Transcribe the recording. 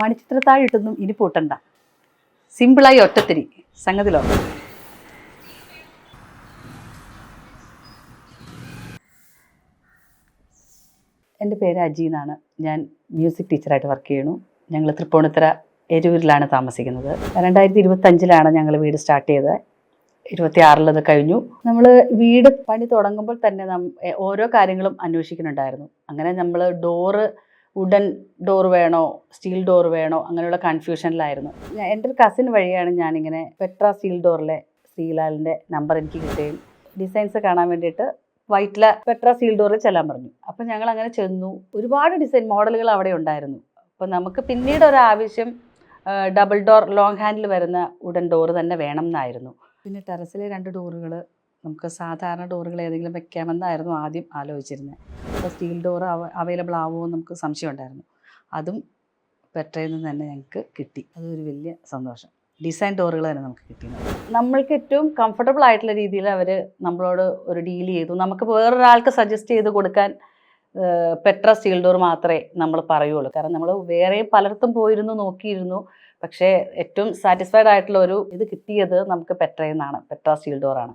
മണിച്ചിത്രത്താഴിട്ടൊന്നും ഇനി പൂട്ടണ്ട. സിമ്പിളായി ഒറ്റത്തിരി സംഗതിലോ. എൻ്റെ പേര് അജി എന്നാണ്. ഞാൻ മ്യൂസിക് ടീച്ചറായിട്ട് വർക്ക് ചെയ്യണു. ഞങ്ങൾ തൃപ്പൂണിത്തുറ എരൂരിലാണ് താമസിക്കുന്നത്. 2025 ഞങ്ങൾ വീട് സ്റ്റാർട്ട് ചെയ്തത്. 26 അത് കഴിഞ്ഞു. നമ്മൾ വീട് പണി തുടങ്ങുമ്പോൾ തന്നെ ഓരോ കാര്യങ്ങളും അന്വേഷിക്കുന്നുണ്ടായിരുന്നു. അങ്ങനെ നമ്മൾ വുഡൻ ഡോർ വേണോ സ്റ്റീൽ ഡോർ വേണോ അങ്ങനെയുള്ള കൺഫ്യൂഷനിലായിരുന്നു. എൻ്റെ ഒരു കസിൻ വഴിയാണ് ഞാനിങ്ങനെ പെട്ര സ്റ്റീൽ ഡോറിലെ ശ്രീലാലിൻ്റെ നമ്പർ എനിക്ക് കിട്ടുകയും ഡിസൈൻസ് കാണാൻ വേണ്ടിയിട്ട് വൈറ്റില പെട്ര സ്റ്റീൽ ഡോറിൽ ചെല്ലാൻ പറഞ്ഞു. അപ്പം ഞങ്ങൾ അങ്ങനെ ചെന്നു. ഒരുപാട് ഡിസൈൻ മോഡലുകൾ അവിടെ ഉണ്ടായിരുന്നു. അപ്പം നമുക്ക് പിന്നീട് ഒരാവശ്യം ഡബിൾ ഡോർ ലോങ് ഹാൻഡിൽ വരുന്ന വുഡൻ ഡോർ തന്നെ വേണം എന്നായിരുന്നു. പിന്നെ ടെറസിലെ 2 ഡോറുകൾ നമുക്ക് സാധാരണ ഡോറുകൾ ഏതെങ്കിലും വെക്കാമെന്നായിരുന്നു ആദ്യം ആലോചിച്ചിരുന്നത്. അപ്പോൾ സ്റ്റീൽ ഡോർ അവൈലബിൾ ആവുമോ നമുക്ക് സംശയം ഉണ്ടായിരുന്നു. അതും പെട്രയിൽ നിന്ന് തന്നെ ഞങ്ങൾക്ക് കിട്ടി. അതൊരു വലിയ സന്തോഷം. ഡിസൈൻ ഡോറുകൾ തന്നെ നമുക്ക് കിട്ടി. നമ്മൾക്ക് ഏറ്റവും കംഫർട്ടബിൾ ആയിട്ടുള്ള രീതിയിൽ അവർ നമ്മളോട് ഒരു ഡീൽ ചെയ്തു. നമുക്ക് വേറൊരാൾക്ക് സജസ്റ്റ് ചെയ്ത് കൊടുക്കാൻ പെട്ര സ്റ്റീൽ ഡോർ മാത്രമേ നമ്മൾ പറയുള്ളൂ. കാരണം നമ്മൾ വേറെ പലയിടത്തും പോയിരുന്നു, നോക്കിയിരുന്നു. പക്ഷേ ഏറ്റവും സാറ്റിസ്ഫൈഡ് ആയിട്ടുള്ള ഒരു ഇത് കിട്ടിയത് നമുക്ക് പെട്രയിൽ നിന്നാണ്. പെട്ര സ്റ്റീൽ ഡോറാണ്.